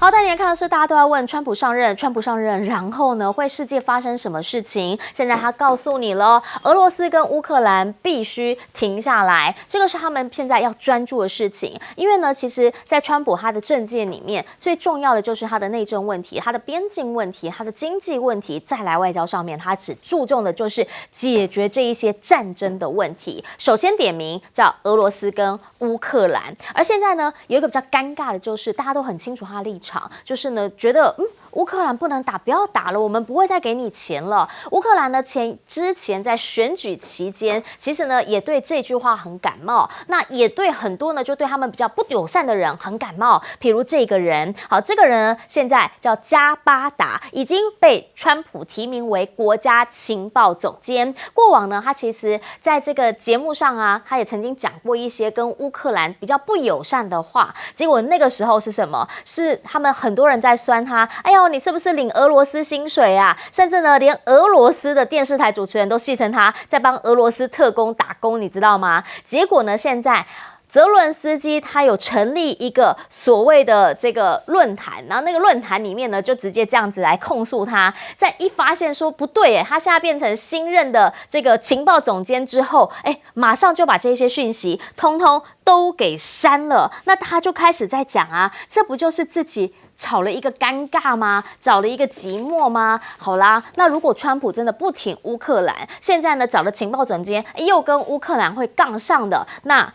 好，大家看到是大家都在问川普上任，川普上任，然后呢会世界发生什么事情？现在他告诉你了，俄罗斯跟乌克兰必须停下来，这个是他们现在要专注的事情。因为呢，其实，在川普他的政见里面，最重要的就是他的内政问题、他的边境问题、他的经济问题，再来外交上面，他只注重的就是解决这一些战争的问题。首先点名叫俄罗斯跟乌克兰，而现在呢，有一个比较尴尬的就是，大家都很清楚他的立场。就是呢，觉得乌克兰不能打，不要打了，我们不会再给你钱了。乌克兰呢，之前在选举期间，其实呢也对这句话很感冒，那也对很多呢就对他们比较不友善的人很感冒。譬如这个人，好，这个人呢现在叫加巴达，已经被川普提名为国家情报总监。过往呢，他其实在这个节目上啊，他也曾经讲过一些跟乌克兰比较不友善的话。结果那个时候是什么？是他们很多人在酸他，哎呦，你是不是领俄罗斯薪水啊？甚至呢，连俄罗斯的电视台主持人都戏称他在帮俄罗斯特工打工，你知道吗？结果呢，现在泽伦斯基他有成立一个所谓的这个论坛，然后那个论坛里面呢，就直接这样子来控诉他。在一发现说不对耶，他现在变成新任的这个情报总监之后，马上就把这些讯息通通都给删了。那他就开始在讲啊，这不就是自己吵了一个尴尬吗？找了一个寂寞吗？好啦，那如果川普真的不挺乌克兰，现在呢找了情报总监，又跟乌克兰会杠上的，那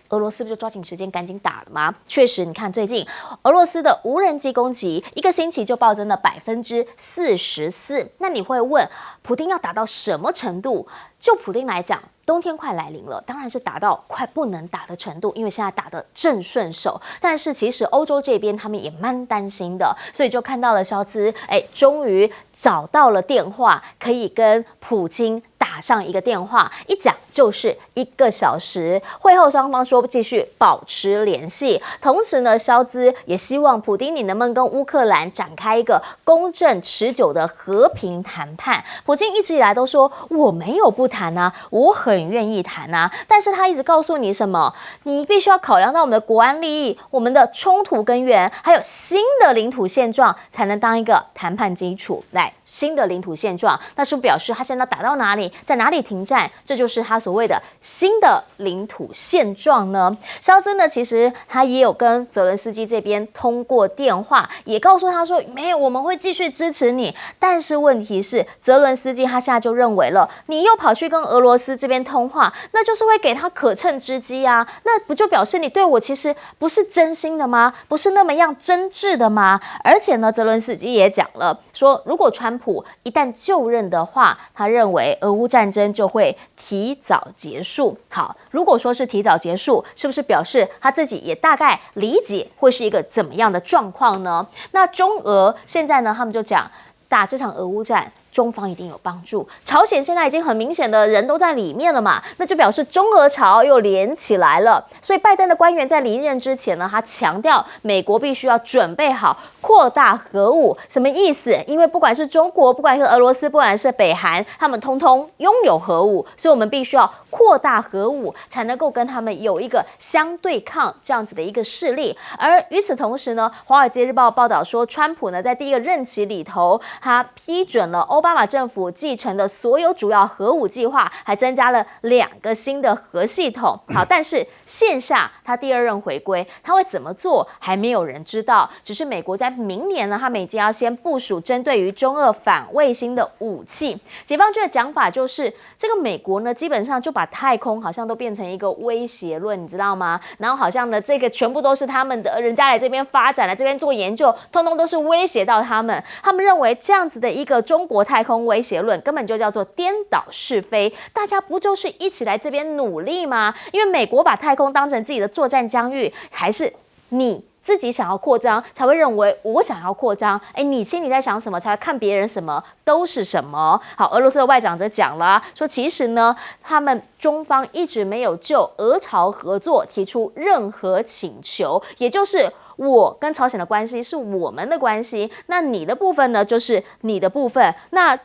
俄罗斯不就抓紧时间赶紧打了吗？确实，你看最近俄罗斯的无人机攻击，一个星期就暴增了44%。那你会问，普丁要打到什么程度？就普丁来讲，冬天快来临了，当然是打到快不能打的程度，因为现在打得正顺手。但是其实欧洲这边他们也蛮担心的，所以就看到了肖兹，终于找到了电话，可以跟普京打上一个电话，一讲就是1个小时。会后双方说继续保持联系，同时呢，肖兹也希望普丁你能不能跟乌克兰展开一个公正持久的和平谈判。普京一直以来都说我没有不谈啊，我很愿意谈啊，但是他一直告诉你什么？你必须要考量到我们的国安利益、我们的冲突根源，还有新的领土现状，才能当一个谈判基础。来，新的领土现状，那是不是表示他现在打到哪里，在哪里停战？这就是他所谓的新的领土现状呢？肖兹呢，其实他也有跟泽伦斯基这边通过电话，也告诉他说没有，我们会继续支持你。但是问题是，泽伦斯基他现在就认为了，你又跑去跟俄罗斯这边通话，那就是会给他可乘之机啊，那不就表示你对我其实不是真心的吗？不是那么样真挚的吗？而且呢，泽伦斯基也讲了，说如果川普一旦就任的话，他认为俄乌战争就会提早结束。好，如果说是提早结束，是不是表示他自己也大概理解会是一个怎么样的状况呢？那中俄现在呢，他们就讲打这场俄乌战，中方一定有帮助。朝鲜现在已经很明显的人都在里面了嘛，那就表示中俄朝又连起来了。所以拜登的官员在离任之前呢，他强调美国必须要准备好扩大核武。什么意思？因为不管是中国，不管是俄罗斯，不管是北韩，他们通通拥有核武，所以我们必须要扩大核武，才能够跟他们有一个相对抗这样子的一个势力。而与此同时呢，《华尔街日报》报道说，川普呢在第一个任期里头，他批准了奥巴马政府继承的所有主要核武计划，还增加了2个新的核系统。好，但是线下他第2任回归，他会怎么做，还没有人知道。只是美国在明年呢，他们已经要先部署针对于中俄反卫星的武器。解放军的讲法就是，这个美国呢，基本上就把太空好像都变成一个威胁论，你知道吗？然后好像呢，这个全部都是他们的，人家来这边发展，来这边做研究，通通都是威胁到他们。他们认为这样子的一个中国太空威胁论根本就叫做颠倒是非，大家不就是一起来这边努力吗？因为美国把太空当成自己的作战疆域，还是你自己想要扩张才会认为我想要扩张？你心里在想什么，才会看别人什么都是什么。好，俄罗斯的外长则讲了，说其实呢，他们中方一直没有就俄朝合作提出任何请求，也就是我跟朝鲜的关系是我们的关系，那你的部分呢，就是你的部分。那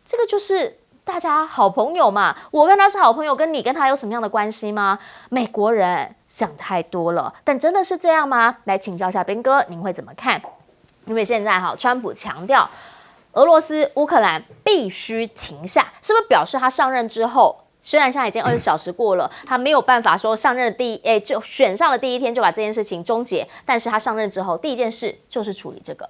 这个就是大家好朋友嘛，我跟他是好朋友，跟你跟他有什么样的关系吗？美国人想太多了，但真的是这样吗？来请教一下边哥，您会怎么看？因为现在川普强调俄罗斯、乌克兰必须停下，是不是表示他上任之后？虽然现在已经20小时过了，他没有办法说上任就选上了第一天就把这件事情终结，但是他上任之后第一件事就是处理这个。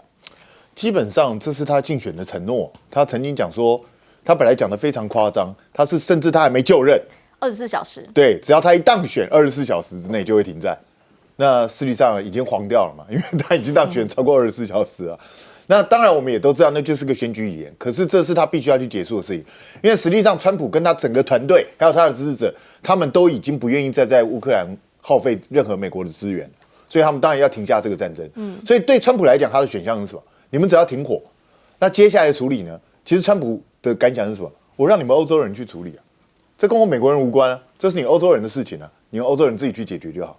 基本上这是他竞选的承诺，他曾经讲说，他本来讲的非常夸张，甚至他还没就任，24小时，对，只要他一当选，24小时之内就会停战。那实际上已经黄掉了嘛，因为他已经当选超过24小时了。那当然，我们也都知道，那就是个选举语言。可是这是他必须要去结束的事情，因为实际上，川普跟他整个团队，还有他的支持者，他们都已经不愿意再在乌克兰耗费任何美国的资源，所以他们当然要停下这个战争。所以对川普来讲，他的选项是什么？你们只要停火，那接下来的处理呢？其实川普的感想是什么？我让你们欧洲人去处理啊，这跟我美国人无关啊，这是你欧洲人的事情啊，你们欧洲人自己去解决就好。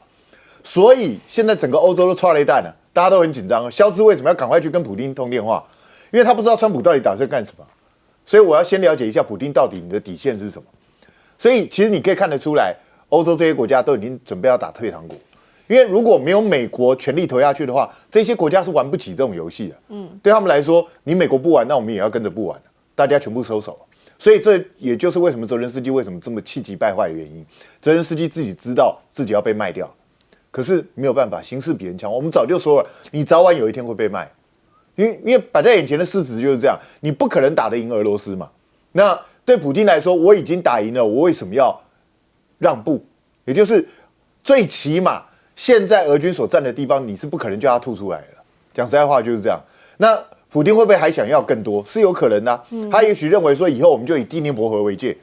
所以现在整个欧洲都唰了一弹了。大家都很紧张，肖兹为什么要赶快去跟普丁通电话？因为他不知道川普到底打算干什么，所以我要先了解一下普丁到底你的底线是什么。所以其实你可以看得出来，欧洲这些国家都已经准备要打退堂鼓，因为如果没有美国全力投下去的话，这些国家是玩不起这种游戏的。对他们来说，你美国不玩，那我们也要跟着不玩，大家全部收手。所以这也就是为什么泽连斯基为什么这么气急败坏的原因。泽连斯基自己知道自己要被卖掉。可是没有办法，形势比人强。我们早就说了，你早晚有一天会被卖，因为摆在眼前的事实就是这样，你不可能打得赢俄罗斯嘛。那对普丁来说，我已经打赢了，我为什么要让步？也就是最起码现在俄军所占的地方，你是不可能叫他吐出来的。讲实在话就是这样。那普丁会不会还想要更多？是有可能的他也许认为说，以后我们就以第聂伯河为界。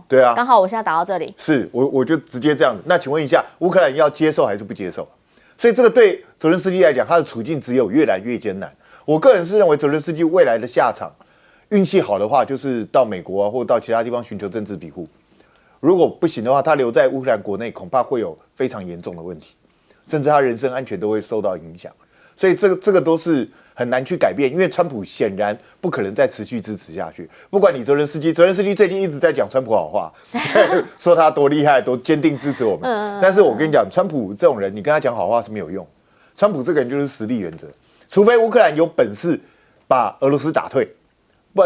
对啊，刚好我现在打到这里，是我就直接这样子。那请问一下，乌克兰要接受还是不接受？所以这个对泽连斯基来讲，他的处境只有越来越艰难。我个人是认为泽连斯基未来的下场，运气好的话，就是到美国啊，或者到其他地方寻求政治庇护；如果不行的话，他留在乌克兰国内，恐怕会有非常严重的问题，甚至他人身安全都会受到影响。所以这个都是很难去改变，因为川普显然不可能再持续支持下去。不管你泽连斯基最近一直在讲川普好话，说他多厉害，多坚定支持我们。但是我跟你讲，川普这种人，你跟他讲好话是没有用。川普这个人就是实力原则，除非乌克兰有本事把俄罗斯打退，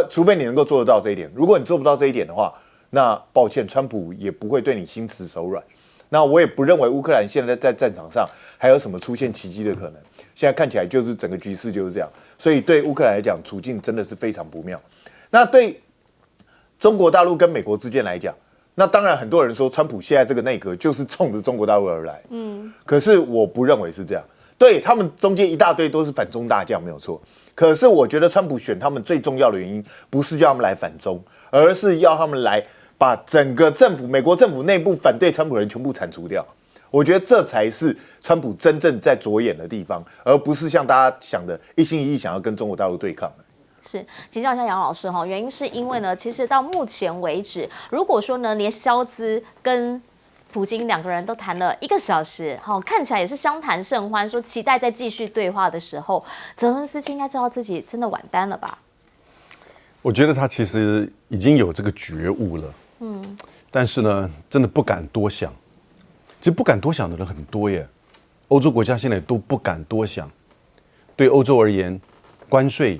除非你能够做得到这一点。如果你做不到这一点的话，那抱歉，川普也不会对你心慈手软。那我也不认为乌克兰现在在战场上还有什么出现奇迹的可能。现在看起来就是整个局势就是这样，所以对乌克兰来讲，处境真的是非常不妙。那对中国大陆跟美国之间来讲，那当然很多人说川普现在这个内阁就是冲着中国大陆而来，可是我不认为是这样。对他们中间一大堆都是反中大将，没有错。可是我觉得川普选他们最重要的原因，不是叫他们来反中，而是要他们来把整个政府、美国政府内部反对川普的人全部铲除掉。我觉得这才是川普真正在着眼的地方，而不是像大家想的一心一意想要跟中国大陆对抗。是，请教一下杨老师哈，原因是因为呢，其实到目前为止，如果说呢，连肖兹跟普京两个人都谈了1个小时，看起来也是相谈甚欢，说期待再继续对话的时候，泽伦斯基应该知道自己真的完蛋了吧？我觉得他其实已经有这个觉悟了，但是呢，真的不敢多想。其实不敢多想的人很多耶，欧洲国家现在都不敢多想。对欧洲而言，关税、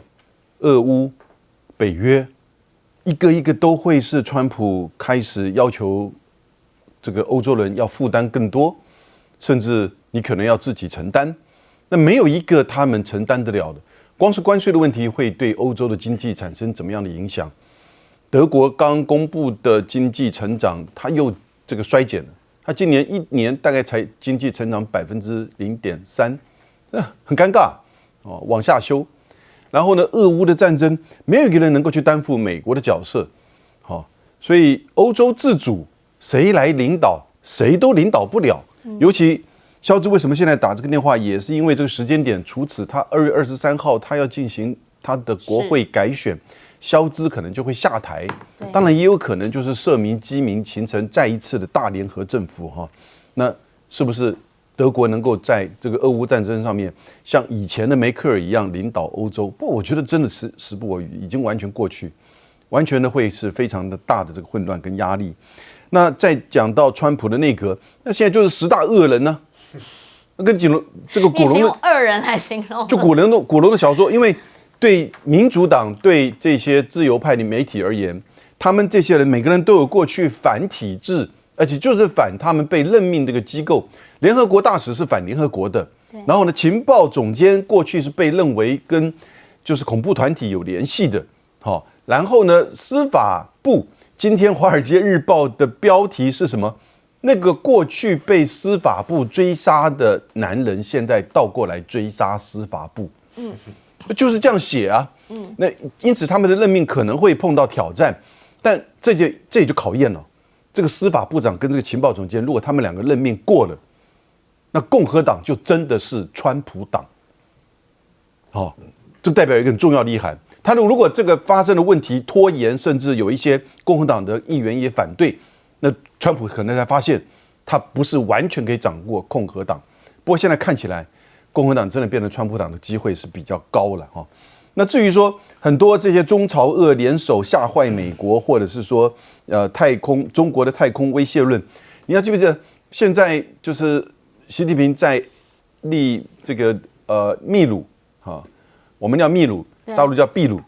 俄乌、北约，一个一个都会是川普开始要求这个欧洲人要负担更多，甚至你可能要自己承担。那没有一个他们承担得了的。光是关税的问题会对欧洲的经济产生怎么样的影响？德国刚公布的经济成长，它又这个衰减了。他今年1年大概才经济成长0.3%，很尴尬哦，往下修。然后呢，俄乌的战争，没有一个人能够去担负美国的角色，所以欧洲自主，谁来领导，谁都领导不了。尤其肖兹为什么现在打这个电话，也是因为这个时间点，除此他2月23号他要进行他的国会改选。肖兹可能就会下台，当然也有可能就是社民基民形成再一次的大联合政府哈。那是不是德国能够在这个俄乌战争上面像以前的梅克尔一样领导欧洲？不，我觉得真的是时不我与，已经完全过去。完全的会是非常的大的这个混乱跟压力。那再讲到川普的内阁，那现在就是10大恶人呢、那跟这个古龙用的恶人来形容，就古龙的小说，因为对民主党对这些自由派的媒体而言，他们这些人每个人都有过去反体制，而且就是反他们被任命这个机构。联合国大使是反联合国的，然后呢，情报总监过去是被认为跟就是恐怖团体有联系的，好，然后呢，司法部今天《华尔街日报》的标题是什么？那个过去被司法部追杀的男人，现在倒过来追杀司法部，就是这样写啊。那因此他们的任命可能会碰到挑战，但这也就考验了这个司法部长跟这个情报总监，如果他们两个任命过了，那共和党就真的是川普党，这代表一个很重要的意涵。他如果这个发生的问题拖延，甚至有一些共和党的议员也反对，那川普可能才发现他不是完全可以掌握共和党。不过现在看起来，共和党真的变成川普党的机会是比较高了哈。那至于说很多这些中朝俄联手吓坏美国，或者是说中国的太空威胁论，你要记不记得现在就是习近平在立这个秘鲁我们叫秘鲁，大陆叫秘鲁，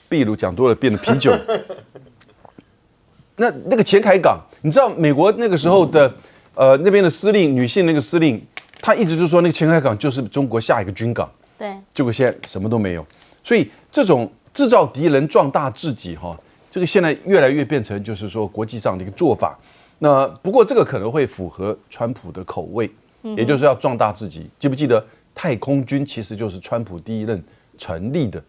秘鲁讲多了变成啤酒。那个前海港，你知道美国那个时候的那边的司令，女性那个司令，她一直就说那个前海港就是中国下一个军港。对，结果现在什么都没有，所以这种制造敌人壮大自己这个现在越来越变成就是说国际上的一个做法。那不过这个可能会符合川普的口味，也就是要壮大自己。记不记得太空军其实就是川普第一任成立的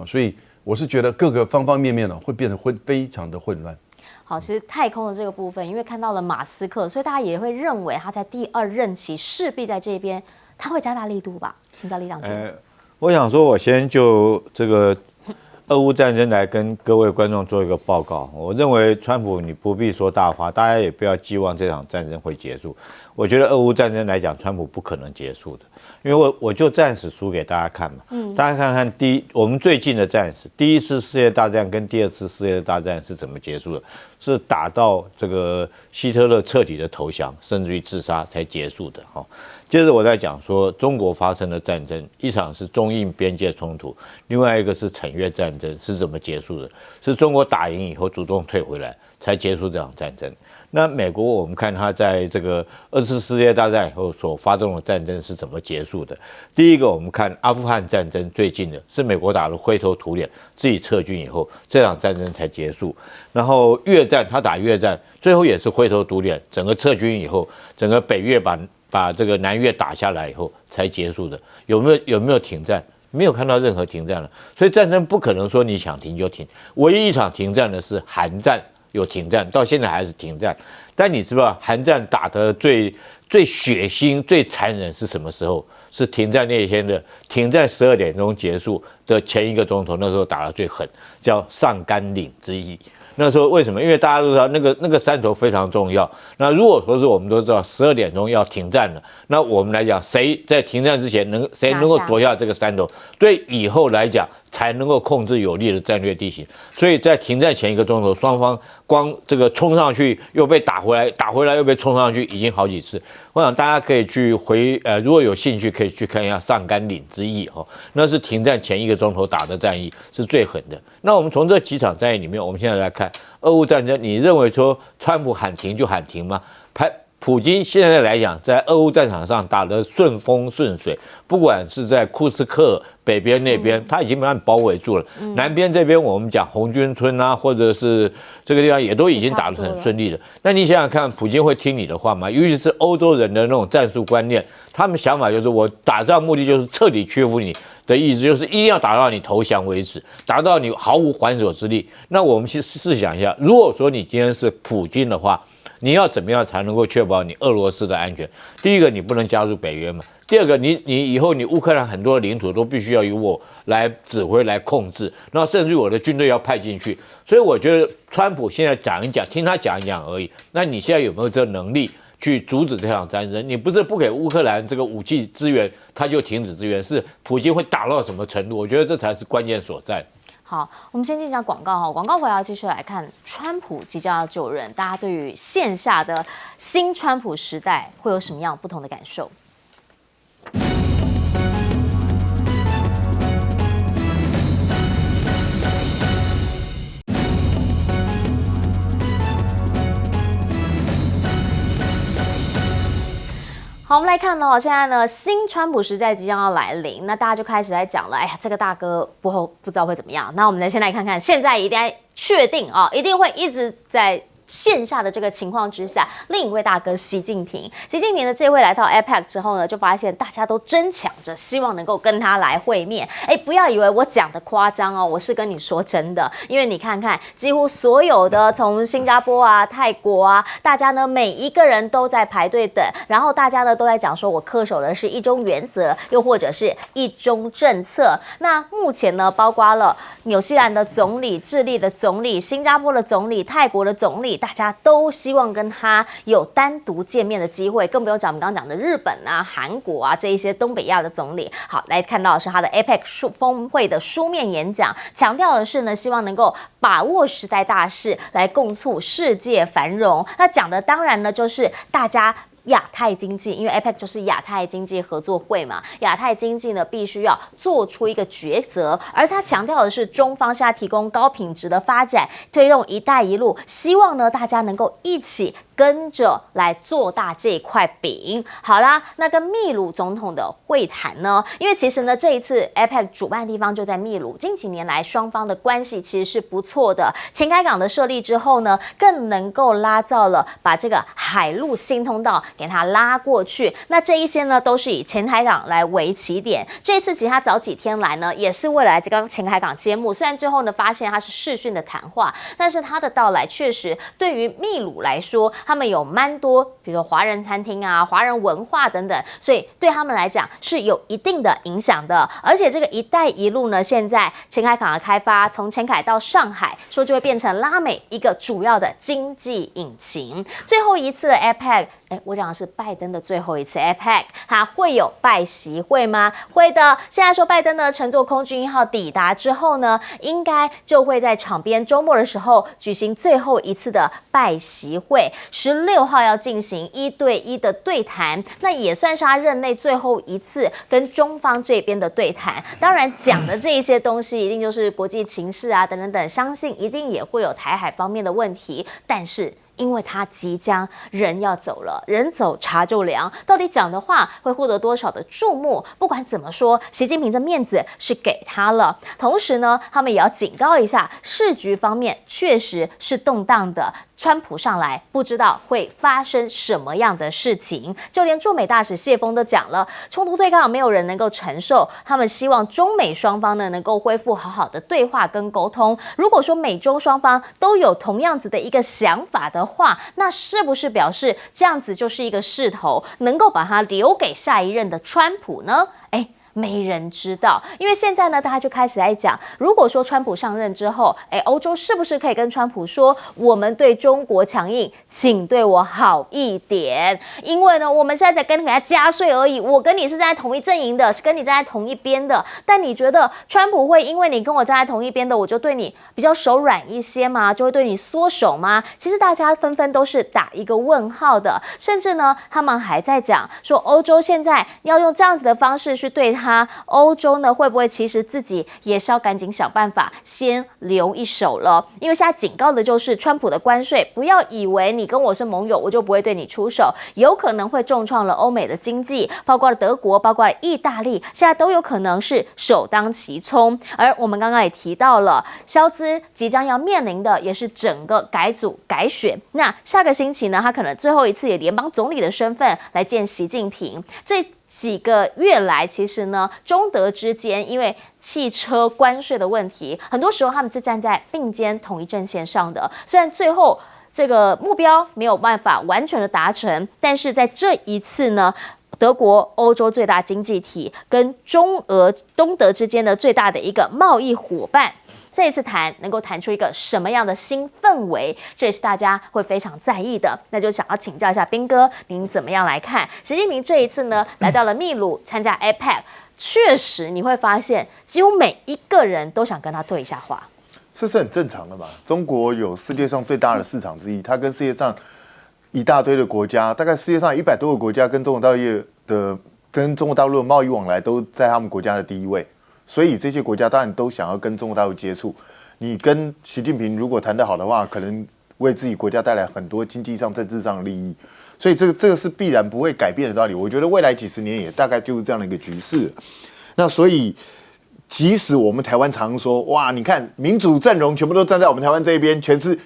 所以我是觉得各个方方面面会变得非常的混乱。好，其实太空的这个部分，因为看到了马斯克，所以大家也会认为他在第2任期势必在这边他会加大力度吧？请教李长军。我想说，我先就这个俄乌战争来跟各位观众做一个报告。我认为川普你不必说大话，大家也不要寄望这场战争会结束。我觉得俄乌战争来讲，川普不可能结束的，因为我就战史书给大家看嘛，大家看看我们最近的战史，第一次世界大战跟第2次世界大战是怎么结束的？是打到这个希特勒彻底的投降，甚至于自杀才结束的接着我在讲说，中国发生的战争，一场是中印边界冲突，另外一个是惩越战争，是怎么结束的？是中国打赢以后主动退回来，才结束这场战争。那美国，我们看他在这个2次世界大战以后所发动的战争是怎么结束的？第一个，我们看阿富汗战争，最近的是美国打了灰头土脸，自己撤军以后，这场战争才结束。然后越战，他打越战，最后也是灰头土脸，整个撤军以后，整个北越把这个南越打下来以后才结束的。有没有停战？没有看到任何停战了。所以战争不可能说你想停就停，唯一一场停战的是韩战。有停战，到现在还是停战。但你知道韩战打得最血腥、最残忍是什么时候？是停战那天的停战12点钟结束的前1个钟头，那时候打得最狠，叫上甘岭之役。那时候为什么？因为大家都知道那个山头非常重要。那如果说是我们都知道12点钟要停战了，那我们来讲，谁在停战之前谁能够夺下这个山头，对以后来讲才能够控制有利的战略地形。所以在停战前1个钟头，双方光这个冲上去又被打回来，打回来又被冲上去，已经好几次。我想大家可以去如果有兴趣可以去看一下上甘岭之役那是停战前1个钟头打的战役，是最狠的。那我们从这几场战役里面，我们现在来看俄乌战争，你认为说川普喊停就喊停吗？普京现在来讲，在俄乌战场上打得顺风顺水，不管是在库斯克北边那边，他已经把它包围住了；南边这边，我们讲红军村啊，或者是这个地方，也都已经打得很顺利了。那你想想看，普京会听你的话吗？尤其是欧洲人的那种战术观念，他们想法就是我打仗目的就是彻底屈服你的意思，就是一定要打到你投降为止，打到你毫无还手之力。那我们去试想一下，如果说你今天是普京的话，你要怎么样才能够确保你俄罗斯的安全？第一个，你不能加入北约嘛；第二个，你以后你乌克兰很多的领土都必须要由我来指挥、来控制，那甚至我的军队要派进去。所以我觉得川普现在讲一讲，听他讲一讲而已。那你现在有没有这能力去阻止这场战争？你不是不给乌克兰这个武器支援，他就停止支援，是普京会打到什么程度？我觉得这才是关键所在。好，我们先进一下广告哈，广告回来继续来看川普即将要就任，大家对于线下的新川普时代会有什么样不同的感受？好，我们来看哦，现在呢，新川普时代即将要来临，那大家就开始在讲了，哎呀，这个大哥不知道会怎么样。那我们先来看看，现在一定要确定啊，一定会一直在线下的这个情况之下，另一位大哥习近平的这位来到 APEC 之后呢，就发现大家都争抢着希望能够跟他来会面。哎，不要以为我讲的夸张哦，我是跟你说真的，因为你看看，几乎所有的从新加坡啊、泰国啊，大家呢每一个人都在排队等，然后大家呢都在讲说，我恪守的是一中原则，又或者是一中政策。那目前呢，包括了纽西兰的总理、智利的总理、新加坡的总理、泰国的总理。大家都希望跟他有单独见面的机会，更不用讲我们刚刚讲的日本啊、韩国啊这一些东北亚的总理。好，来看到的是他的 APEC 峰会的书面演讲，强调的是呢，希望能够把握时代大势，来共促世界繁荣。那讲的当然呢，就是大家。亚太经济，因为 APEC 就是亚太经济合作会嘛，亚太经济呢必须要做出一个抉择，而他强调的是中方现在提供高品质的发展，推动一带一路，希望呢大家能够一起跟着来做大这一块饼。好啦，那跟秘鲁总统的会谈呢，因为其实呢这一次 APEC 主办地方就在秘鲁，近几年来双方的关系其实是不错的，前海港的设立之后呢，更能够拉造了把这个海陆新通道给它拉过去，那这一些呢都是以前海港来为起点。这一次其实他早几天来呢，也是为了这个前海港揭幕。虽然最后呢发现他是视讯的谈话，但是他的到来确实对于秘鲁来说，他们有蛮多，比如说华人餐厅啊、华人文化等等，所以对他们来讲是有一定的影响的。而且这个“一带一路”呢，现在前海港的开发，从前海到上海，说就会变成拉美一个主要的经济引擎。最后一次的 APEC。我讲的是拜登的最后一次 APEC， 他会有拜习会吗？会的。现在说拜登呢乘坐空军1号抵达之后呢，应该就会在场边周末的时候举行最后一次的拜习会。16号要进行1对1的对谈，那也算是他任内最后一次跟中方这边的对谈。当然讲的这一些东西，一定就是国际情势啊等等等，相信一定也会有台海方面的问题，但是。因为他即将人要走了，人走茶就凉，到底讲的话会获得多少的注目？不管怎么说，习近平这面子是给他了。同时呢，他们也要警告一下，市局方面确实是动荡的。川普上来，不知道会发生什么样的事情。就连驻美大使谢峰都讲了，冲突对抗没有人能够承受。他们希望中美双方呢能够恢复好好的对话跟沟通。如果说美中双方都有同样子的一个想法的话，那是不是表示这样子就是一个势头，能够把它留给下一任的川普呢？没人知道，因为现在呢，大家就开始在讲，如果说川普上任之后，欧洲是不是可以跟川普说，我们对中国强硬，请对我好一点？因为呢，我们现在在跟人家加税而已，我跟你是站在同一阵营的，是跟你站在同一边的。但你觉得川普会因为你跟我站在同一边的，我就对你比较手软一些吗？就会对你缩手吗？其实大家纷纷都是打一个问号的，甚至呢，他们还在讲说，欧洲现在要用这样子的方式去对他。欧洲呢会不会其实自己也是要赶紧想办法先留一手了？因为现在警告的就是川普的关税，不要以为你跟我是盟友，我就不会对你出手，有可能会重创了欧美的经济，包括了德国，包括了意大利，现在都有可能是首当其冲。而我们刚刚也提到了，肖兹即将要面临的也是整个改组改选。那下个星期呢，他可能最后一次以联邦总理的身份来见习近平。这几个月来，其实呢，中德之间因为汽车关税的问题，很多时候他们是站在并肩同一阵线上的。虽然最后这个目标没有办法完全的达成，但是在这一次呢，德国欧洲最大经济体跟中俄东德之间的最大的一个贸易伙伴。这一次谈能够谈出一个什么样的新氛围，这也是大家会非常在意的。那就想要请教一下彬哥，您怎么样来看习近平这一次呢来到了秘鲁参加 APEC，确实你会发现，几乎每一个人都想跟他对一下话。这是很正常的嘛。中国有世界上最大的市场之一，它跟世界上一大堆的国家，大概世界上100多个国家跟中国大陆的贸易往来都在他们国家的第一位，所以这些国家当然都想要跟中国大陆接触。你跟习近平如果谈得好的话，可能为自己国家带来很多经济上、政治上的利益，所以这个是必然不会改变的道理。我觉得未来几十年也大概就是这样的一个局势。那所以，即使我们台湾常说，哇，你看民主阵容全部都站在我们台湾这一边，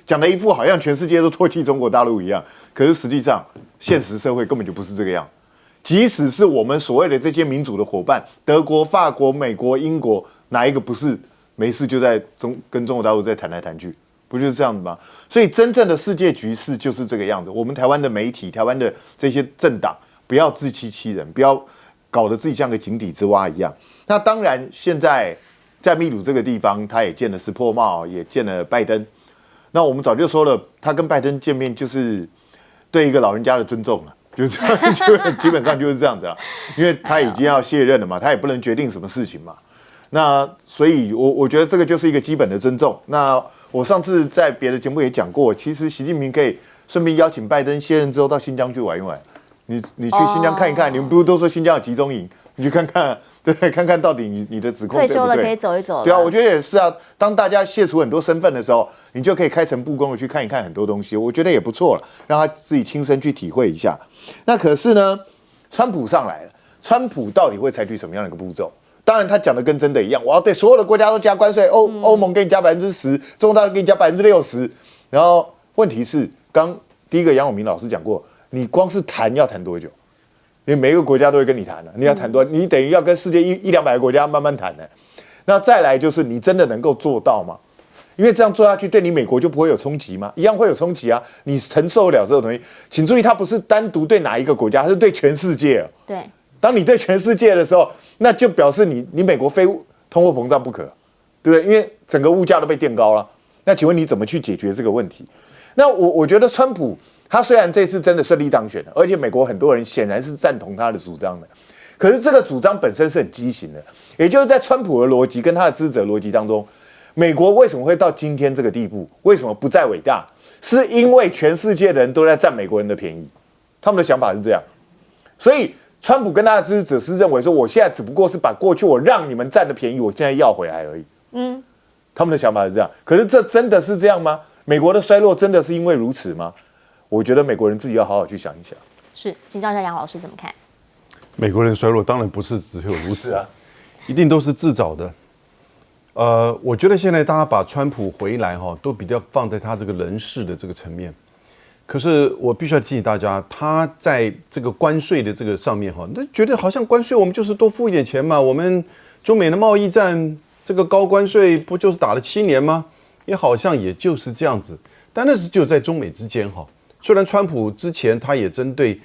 讲的一副好像全世界都唾弃中国大陆一样，可是实际上现实社会根本就不是这个样。即使是我们所谓的这些民主的伙伴，德国、法国、美国、英国，哪一个不是没事就在跟中国大陆在谈来谈去？不就是这样子吗？所以真正的世界局势就是这个样子。我们台湾的媒体、台湾的这些政党，不要自欺欺人，不要搞得自己像个井底之蛙一样。那当然，现在在秘鲁这个地方，他也见了石破茂，也见了拜登。那我们早就说了，他跟拜登见面就是对一个老人家的尊重了。就是基本上就是这样子了，因为他已经要卸任了嘛，他也不能决定什么事情嘛。那所以我觉得这个就是一个基本的尊重。那我上次在别的节目也讲过，其实习近平可以顺便邀请拜登卸任之后到新疆去玩一玩。你去新疆看一看，你们不是都说新疆有集中营？你去看看，对，看看到底你的指控对不对？退休了可以走一走。对啊，我觉得也是啊。当大家卸除很多身份的时候，你就可以开诚布公的去看一看很多东西，我觉得也不错了，让他自己亲身去体会一下。那可是呢，川普上来了，川普到底会采取什么样的一个步骤？当然，他讲的跟真的一样，我要对所有的国家都加关税，欧盟给你加10%，中国大陆给你加60%。然后问题是，第一个杨永明老师讲过，你光是谈要谈多久？因为每一个国家都会跟你谈的，你要谈多，你等于要跟世界100-200个国家慢慢谈的。那再来就是你真的能够做到吗？因为这样做下去，对你美国就不会有冲击吗？一样会有冲击啊！你承受得了这个东西？请注意，它不是单独对哪一个国家，它是对全世界。对，当你对全世界的时候，那就表示你美国非通货膨胀不可，对不对？因为整个物价都被垫高了。那请问你怎么去解决这个问题？那我觉得川普他虽然这次真的顺利当选了，而且美国很多人显然是赞同他的主张的，可是这个主张本身是很畸形的，也就是在川普的逻辑跟他的支持者逻辑当中，美国为什么会到今天这个地步？为什么不再伟大？是因为全世界的人都在占美国人的便宜，他们的想法是这样。所以川普跟他的支持者是认为说，我现在只不过是把过去我让你们占的便宜，我现在要回来而已。他们的想法是这样。可是这真的是这样吗？美国的衰落真的是因为如此吗？我觉得美国人自己要好好去想一想。是，请教一下杨老师怎么看？美国人衰落当然不是只有如此啊，一定都是自找的。我觉得现在大家把川普回来都比较放在他这个人事的这个层面。可是我必须要提醒大家，他在这个关税的这个上面那觉得好像关税我们就是多付一点钱嘛，我们中美的贸易战这个高关税不就是打了7年吗？也好像也就是这样子。但那是就在中美之间虽然川普之前他也针对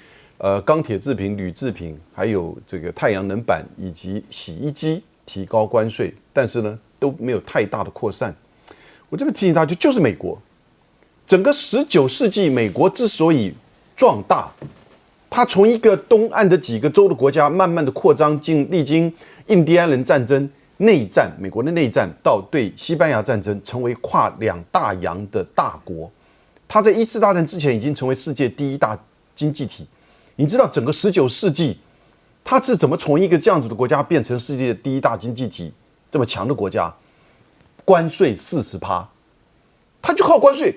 钢铁制品、铝制品，还有这个太阳能板以及洗衣机提高关税，但是呢都没有太大的扩散。我这边提醒大家，就是美国整个19世纪，美国之所以壮大，它从一个东岸的几个州的国家，慢慢的扩张，历经印第安人战争、内战，美国的内战，到对西班牙战争，成为跨2大洋的大国。它在1次大战之前已经成为世界第1大经济体。你知道整个19世纪，它是怎么从一个这样子的国家变成世界第1大经济体这么强的国家？关税40%，它就靠关税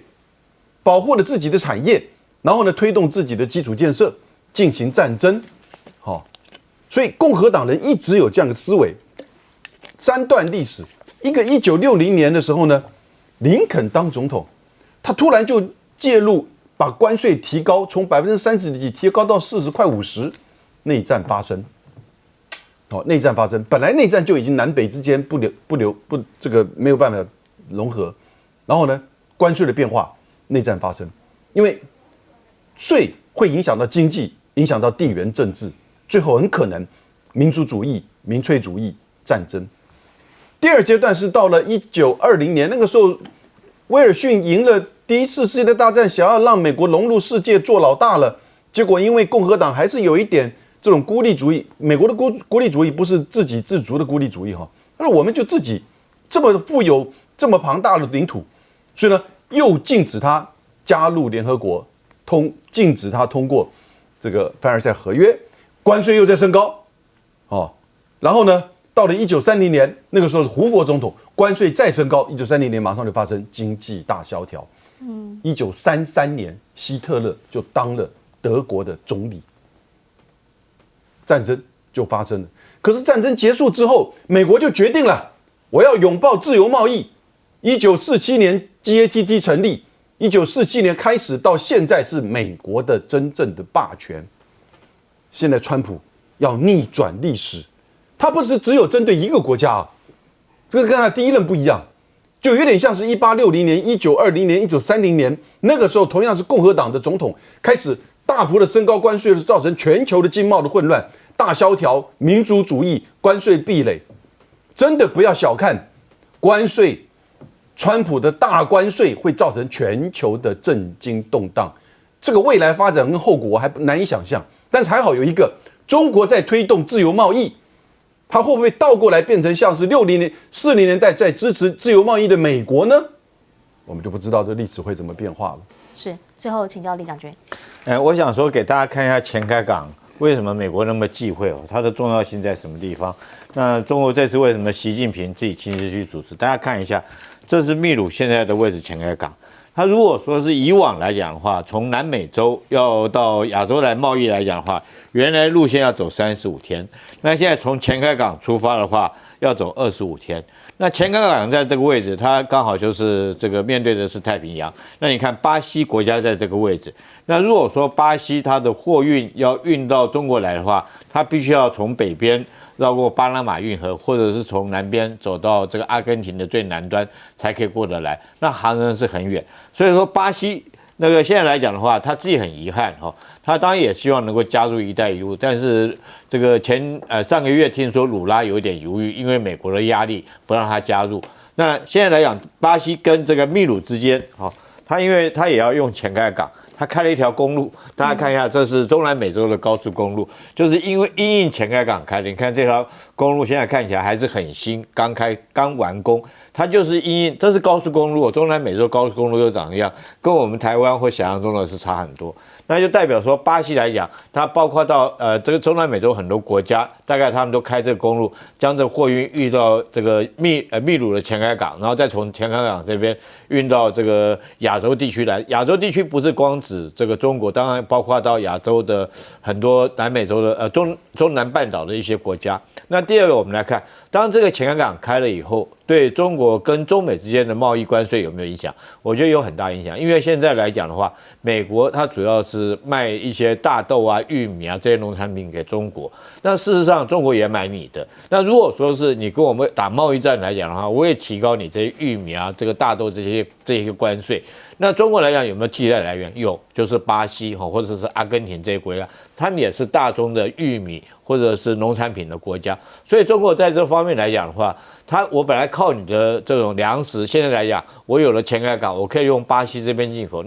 保护了自己的产业，然后呢推动自己的基础建设，进行战争。所以共和党人一直有这样的思维。3段历史，一个1960年的时候呢，林肯当总统，他突然就介入，把关税提高，从30%几提高到40快50%，内战发生。内战发生，本来内战就已经南北之间这个没有办法融合，然后呢，关税的变化，内战发生，因为税会影响到经济，影响到地缘政治，最后很可能民族主义、民粹主义战争。第二阶段是到了1920年，那个时候威尔逊赢了第1次世界大战，想要让美国融入世界做老大了，结果因为共和党还是有一点这种孤立主义，美国的孤立主义不是自给自足的孤立主义哈，那我们就自己这么富有、这么庞大的领土，所以呢，又禁止他加入联合国，禁止他通过这个凡尔赛合约，关税又在升高，哦，然后呢，到了1930年，那个时候是胡佛总统，关税再升高，1930年马上就发生经济大萧条。1933年，希特勒就当了德国的总理。战争就发生了。可是战争结束之后，美国就决定了，我要拥抱自由贸易。1947年 GATT 成立，1947年开始到现在是美国的真正的霸权。现在川普要逆转历史，他不是只有针对一个国家啊，这个跟他第一任不一样，就有点像是1860年、1920年、1930年那个时候，同样是共和党的总统开始大幅的升高关税，造成全球的经贸的混乱、大萧条、民族主义、关税壁垒。真的不要小看关税，川普的大关税会造成全球的震惊动荡。这个未来发展跟后果我还难以想象。但是还好有一个，中国在推动自由贸易，它会不会倒过来变成像是60年、40年代在支持自由贸易的美国呢？我们就不知道这历史会怎么变化了。是，最后请教李将军。我想说给大家看一下前开港为什么美国那么忌讳哦，它的重要性在什么地方？那中国这次为什么习近平自己亲自去主持？大家看一下，这是秘鲁现在的位置前开港。它如果说是以往来讲的话，从南美洲要到亚洲来贸易来讲的话，原来路线要走35天，那现在从前开港出发的话，要走25天。那前开港在这个位置，它刚好就是这个面对的是太平洋。那你看巴西国家在这个位置，那如果说巴西它的货运要运到中国来的话，它必须要从北边绕过巴拿马运河，或者是从南边走到这个阿根廷的最南端才可以过得来，那航程是很远。所以说巴西那个现在来讲的话，他自己很遗憾哈，他当然也希望能够加入"一带一路"，但是这个上个月听说鲁拉有点犹豫，因为美国的压力不让他加入。那现在来讲，巴西跟这个秘鲁之间，他因为他也要用前开港。他开了一条公路，大家看一下，这是中南美洲的高速公路，就是因为因应前开港开的。你看这条公路现在看起来还是很新，刚完工。它就是因应，这是高速公路，中南美洲高速公路又长一样，跟我们台湾或想象中的是差很多。那就代表说，巴西来讲，它包括到这个中南美洲很多国家，大概他们都开这个公路，将这个货运运到这个秘鲁的前开港，然后再从前开港这边运到这个亚洲地区来。亚洲地区不是光指这个中国，当然包括到亚洲的很多南美洲的中南半岛的一些国家。那第二个，我们来看，当这个前开港开了以后，对中国跟中美之间的贸易关税有没有影响？我觉得有很大影响，因为现在来讲的话，美国它主要是卖一些大豆啊、玉米啊这些农产品给中国，那事实上中国也买你的。那如果说是你跟我们打贸易战来讲的话，我也提高你这些玉米啊、这个大豆这些关税。那中国来讲有没有替代来源？有，就是巴西或者是阿根廷这些国家，他们也是大宗的玉米或者是农产品的国家。所以中国在这方面来讲的话，我本来靠你的这种粮食，现在来讲我有了前开港，我可以用巴西这边进口，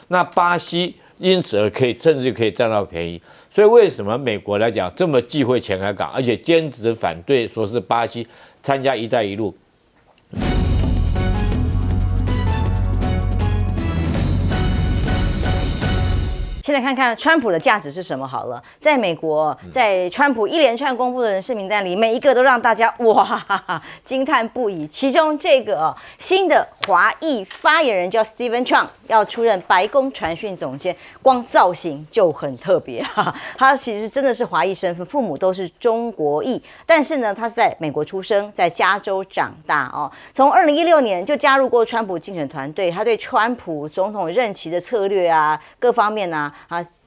那巴西因此而甚至可以占到便宜。所以为什么美国来讲这么忌讳前开港，而且坚持反对说是巴西参加"一带一路"？先来看看川普的价值是什么好了。在美国，在川普一连串公布的人事名单里，每一个都让大家惊叹不已。其中这个新的华裔发言人叫 Stephen Chang， 要出任白宫传讯总监，光造型就很特别他其实真的是华裔身份，父母都是中国裔，但是呢，他是在美国出生，在加州长大哦。从2016年就加入过川普竞选团队，他对川普总统任期的策略啊，各方面啊，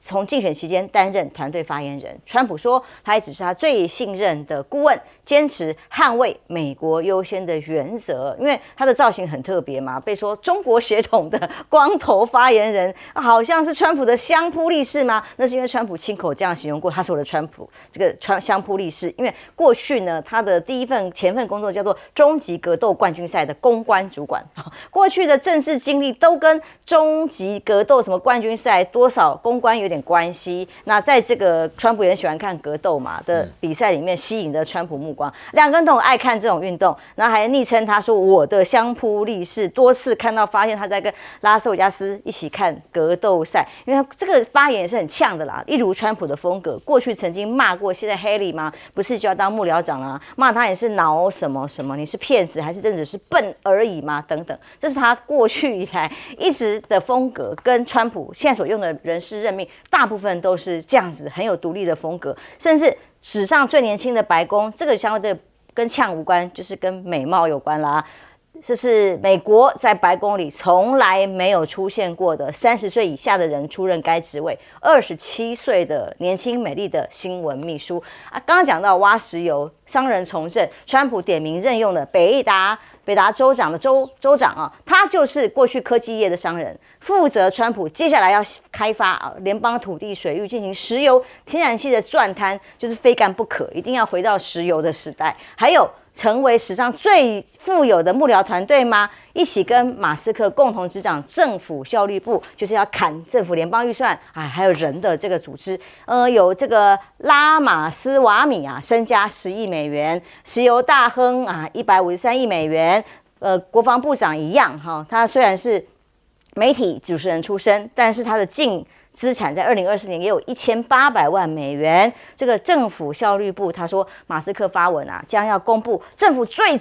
从竞选期间担任团队发言人。川普说，他也只是他最信任的顾问，坚持捍卫美国优先的原则。因为他的造型很特别嘛，被说中国血统的光头发言人，好像是川普的相扑力士吗？那是因为川普亲口这样形容过，他是我的相扑力士。因为过去呢，他的前份工作叫做终极格斗冠军赛的公关主管，过去的政治经历都跟终极格斗什么冠军赛多少公公关有点关系。那在这个川普也很喜欢看格斗嘛的比赛里面，吸引了川普目光。两个人都很爱看这种运动，然后还昵称他说我的相扑力士，多次看到发现他在跟拉斯维加斯一起看格斗赛，因为他这个发言也是很呛的啦，一如川普的风格。过去曾经骂过，现在黑利吗？不是就要当幕僚长了，骂他也是脑什么什么，你是骗子还是真的是笨而已吗？等等，这是他过去以来一直的风格，跟川普现在所用的人事任命大部分都是这样子，很有独立的风格，甚至史上最年轻的白宫，这个相对跟呛无关，就是跟美貌有关啦。这是美国在白宫里从来没有出现过的30岁以下的人出任该职位，27岁的年轻美丽的新闻秘书啊。刚刚讲到挖石油、商人从政，川普点名任用的北达州长的州长啊，他就是过去科技业的商人，负责川普接下来要开发联邦土地水域进行石油、天然气的钻探，就是非干不可，一定要回到石油的时代。还有成为史上最富有的幕僚团队吗？一起跟马斯克共同执掌政府效率部，就是要砍政府联邦预算还有人的这个组织。有这个拉马斯瓦米身家10亿美元，石油大亨153亿美元。国防部长一样他虽然是媒体主持人出身，但是他的净资产在2024年也有1800万美元。这个政府效率部他说，马斯克发文将要公布政府最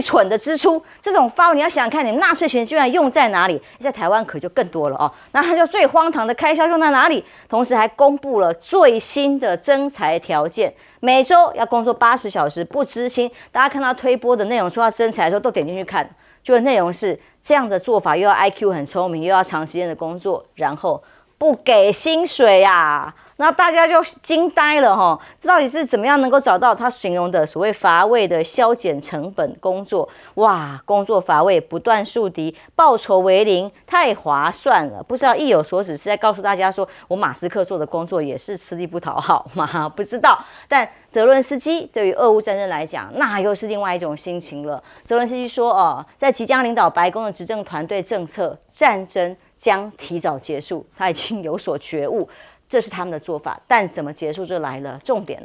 蠢的支出。这种发文你要想想看，你纳税钱居然用在哪里？在台湾可就更多了那他就最荒唐的开销用在哪里？同时还公布了最新的征才条件，每周要工作80小时不支薪。大家看到推播的内容说要征才的时候，都点进去看，就内容是这样的做法，又要 IQ 很聪明，又要长时间的工作，然后不给薪水那大家就惊呆了这到底是怎么样能够找到他形容的所谓乏味的削减成本工作？哇，工作乏味，不断树敌，报酬为零，太划算了。不知道意有所指是在告诉大家说，我马斯克做的工作也是吃力不讨好吗？不知道。但泽伦斯基对于俄乌战争来讲，那又是另外一种心情了。泽伦斯基说在即将领导白宫的执政团队政策，战争将提早结束，他已经有所觉悟，这是他们的做法。但怎么结束就来了重点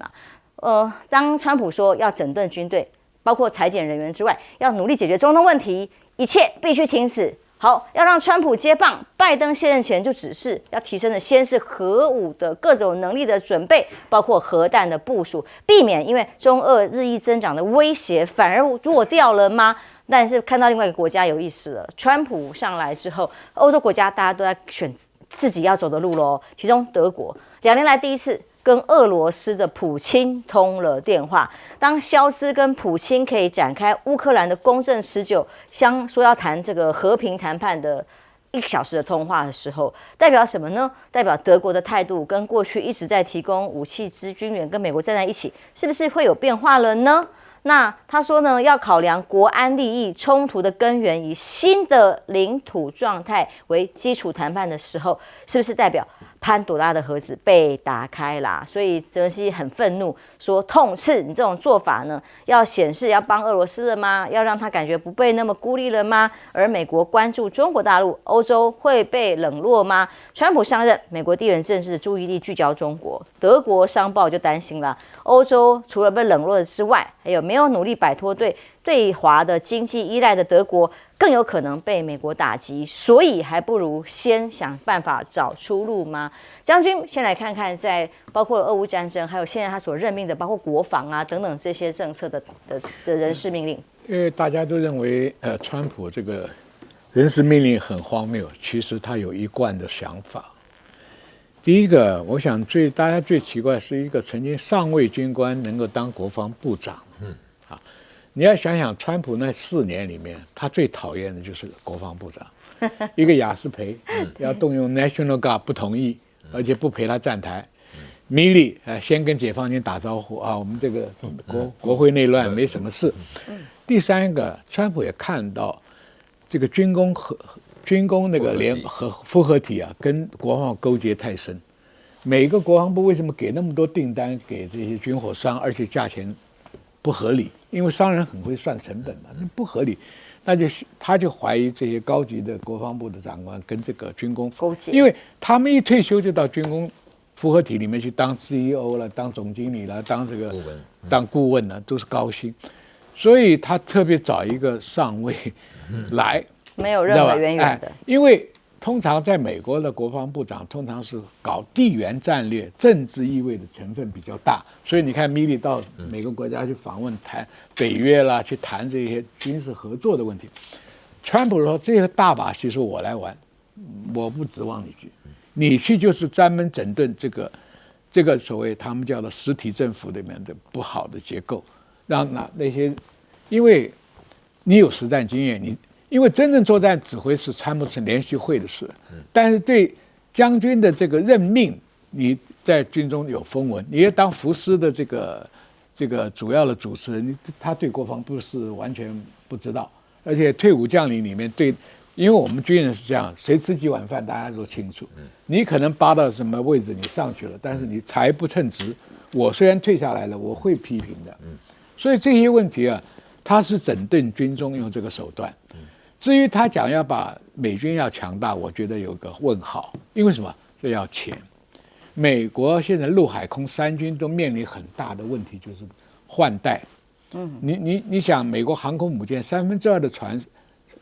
当川普说要整顿军队，包括裁减人员之外，要努力解决中东问题，一切必须停止。好，要让川普接棒，拜登卸任前就指示要提升的先是核武的各种能力的准备，包括核弹的部署，避免因为中俄日益增长的威胁反而弱掉了吗？但是看到另外一个国家有意思了，川普上来之后，欧洲国家大家都在选自己要走的路咯。其中德国2年来第一次跟俄罗斯的普钦通了电话。当肖兹跟普钦可以展开乌克兰的公正持久，说要谈这个和平谈判的1小时的通话的时候，代表什么呢？代表德国的态度跟过去一直在提供武器军援跟美国站在一起，是不是会有变化了呢？那他说呢，要考量国安利益冲突的根源，以新的领土状态为基础谈判的时候，是不是代表潘朵拉的盒子被打开啦？所以泽连斯基很愤怒，说痛斥你这种做法呢，要显示要帮俄罗斯了吗？要让他感觉不被那么孤立了吗？而美国关注中国大陆，欧洲会被冷落吗？川普上任，美国地缘政治的注意力聚焦中国，德国商报就担心了，欧洲除了被冷落之外，还有没有努力摆脱对华的经济依赖的德国，更有可能被美国打击，所以还不如先想办法找出路吗？将军，先来看看在包括俄乌战争，还有现在他所任命的包括国防等等这些政策的人事命令。因为大家都认为川普这个人事命令很荒谬，其实他有一贯的想法。第一个，我想大家最奇怪是一个曾经上尉军官能够当国防部长。你要想想，川普那4年里面，他最讨厌的就是国防部长，一个雅斯培要动用 National Guard 不同意，而且不陪他站台。米利先跟解放军打招呼我们这个国会内乱没什么事。第三个，川普也看到这个军工那个复合体跟国防勾结太深。每个国防部为什么给那么多订单给这些军火商，而且价钱不合理？因为商人很会算成本嘛，那不合理。他就怀疑这些高级的国防部的长官跟这个军工勾结，因为他们一退休就到军工复合体里面去当 CEO 了，当总经理了，当这个当顾问了，都是高薪，所以他特别找一个上尉来，没有任何渊源的，因为通常在美国的国防部长通常是搞地缘战略、政治意味的成分比较大，所以你看米利到每个国家去访问，谈北约啦，去谈这些军事合作的问题。川普说这个大把戏是我来玩，我不指望你去，你去就是专门整顿这个所谓他们叫做实体政府里面的不好的结构，让那些，因为你有实战经验，因为真正作战指挥是参谋是联席会的事，但是对将军的这个任命，你在军中有风闻，你要当福斯的这个主要的主持人，他对国防部是完全不知道，而且退伍将领里面对，因为我们军人是这样，谁吃几碗饭大家都清楚，你可能扒到什么位置你上去了，但是你才不称职，我虽然退下来了，我会批评的，所以这些问题啊，他是整顿军中用这个手段。至于他讲要把美军要强大，我觉得有个问号，因为什么？这要钱。美国现在陆海空三军都面临很大的问题，就是换代。你想，美国航空母舰2/3的船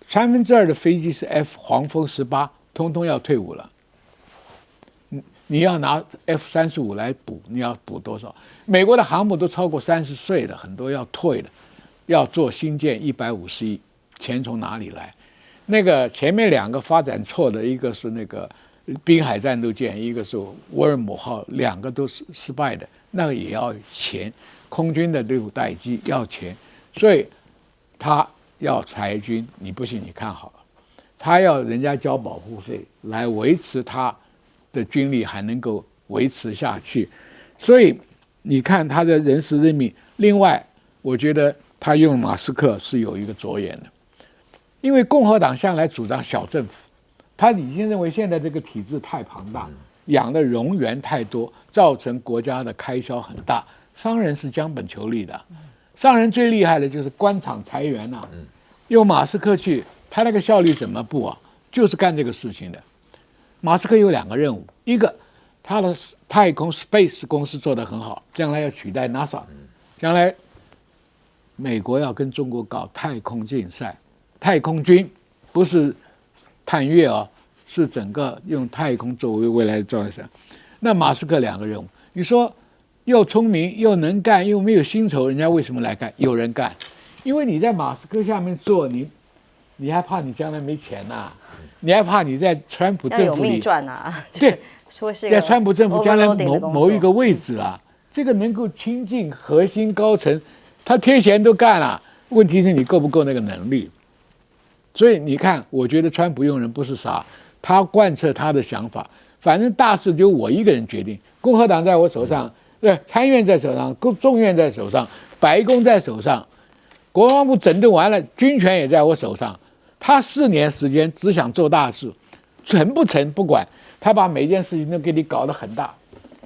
，2/3的飞机是 F 黄蜂18，通通要退伍了。你要拿 F-35来补，你要补多少？美国的航母都超过30岁了，很多要退了，要做新舰150亿。钱从哪里来？那个前面2个发展错的，一个是那个滨海战斗舰，一个是沃尔姆号，2个都是失败的，那个也要钱。空军的6代机要钱，所以他要裁军，你不信你看好了，他要人家交保护费来维持他的军力还能够维持下去，所以你看他的人事任命。另外，我觉得他用马斯克是有一个着眼的。因为共和党向来主张小政府，他已经认为现在这个体制太庞大，养的冗员太多，造成国家的开销很大。商人是将本求利的，商人最厉害的就是官场裁员呐。用马斯克去，他那个效率怎么不啊？就是干这个事情的。马斯克有2个任务，一个他的太空 Space 公司做得很好，将来要取代 NASA， 将来美国要跟中国搞太空竞赛。太空军不是探月哦，是整个用太空作为未来的造势。那马斯克2个任务，你说又聪明又能干又没有薪酬，人家为什么来干？有人干，因为你在马斯克下面做，你还怕你将来没钱呐、你还怕你在川普政府里要有命赚啊？对，在川普政府将来某一个位置啊，这个能够亲近核心高层，他贴钱都干了，问题是你够不够那个能力？所以你看，我觉得川普用人不是傻，他贯彻他的想法，反正大事就我一个人决定，共和党在我手上，参院在手上，众院在手上，白宫在手上，国防部整顿完了，军权也在我手上。他4年时间只想做大事，成不成不管，他把每件事情都给你搞得很大，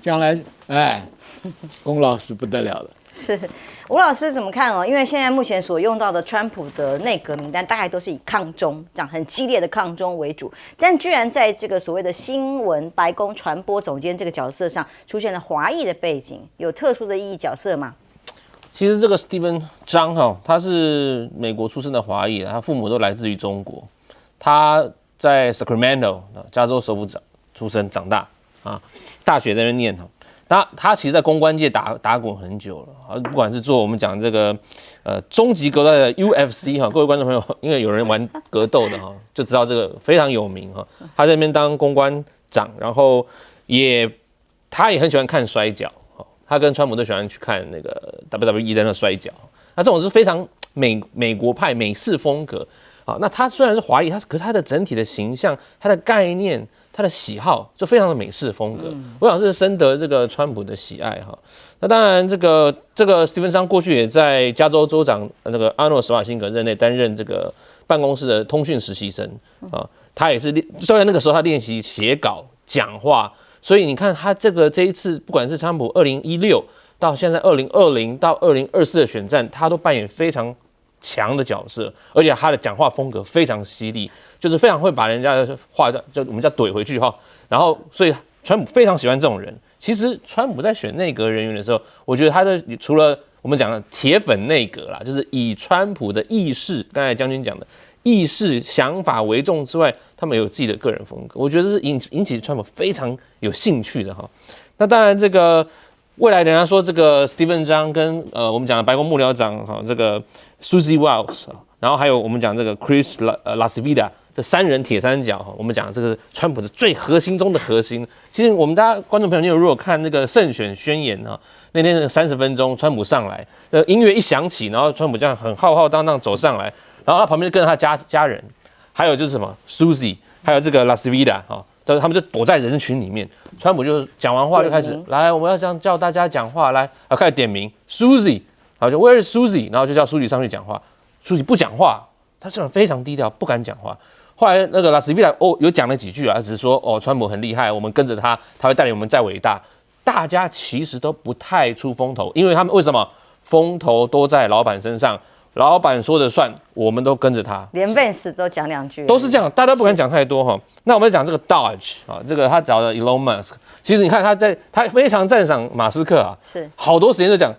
将来功劳是不得了的。是，吴老师怎么看哦？因为现在目前所用到的川普的内阁名单，大概都是以抗中这样很激烈的抗中为主，但居然在这个所谓的新闻白宫传播总监这个角色上出现了华裔的背景，有特殊的意义角色吗？其实这个 Stephen 张哈，他是美国出生的华裔，他父母都来自于中国，他在 Sacramento 加州首府出生长大啊，大学在那边念哈。他其实，在公关界打滚很久了啊，不管是做我们讲这个终极格斗的 UFC 哈，各位观众朋友，因为有人玩格斗的哈，就知道这个非常有名哈。他在那边当公关长，然后他也很喜欢看摔跤，他跟川普都喜欢去看那个 WWE 的那个摔跤。那这种是非常美国派美式风格啊。那他虽然是华裔，可是他的整体的形象、他的概念。他的喜好就非常的美式风格，我想是深得这个川普的喜爱哈。那当然，这个史蒂芬桑过去也在加州州长那个阿诺·史瓦辛格任内担任这个办公室的通讯实习生啊。他也是虽然那个时候他练习写稿、讲话，所以你看他这一次，不管是川普2016到现在2020到2024的选战，他都扮演非常强的角色，而且他的讲话风格非常犀利，就是非常会把人家的话就我们叫怼回去哈。然后，所以川普非常喜欢这种人。其实，川普在选内阁人员的时候，我觉得他的除了我们讲的铁粉内阁啦，就是以川普的意识，刚才将军讲的意识想法为重之外，他们有自己的个人风格，我觉得是引起川普非常有兴趣的哈。那当然，这个未来人家说这个 Stephen 张跟我们讲的白宫幕僚长哈，这个 Susie Wiles， 然后还有我们讲这个 Chris Lasvida。这三人铁三角，我们讲这个川普的最核心中的核心。其实我们大家观众朋友，如果看那个胜选宣言哈，那天30分钟，川普上来，音乐一响起，然后川普这样很浩浩荡荡走上来，然后他旁边就跟着他家人，还有就是什么 Susie， 还有这个 Lasvida 哈，他们就躲在人群里面。川普就讲完话就开始来，我们要这样叫大家讲话，来，开始点名 Susie， 然后就 Where is Susie， 然后就叫 Susie 上去讲话。Susie 不讲话，他这种非常低调，不敢讲话。后来那个拉斯维达有讲了几句啊，只是说川普很厉害，我们跟着他，他会带领我们再伟大。大家其实都不太出风头，因为他们为什么风头都在老板身上，老板说的算，我们都跟着他。连 Vance 都讲2句，都是这样，大家不敢讲太多哈。那我们讲这个 Dodge 啊，这个他找的 Elon Musk， 其实你看他非常赞赏马斯克啊，是好多时间就讲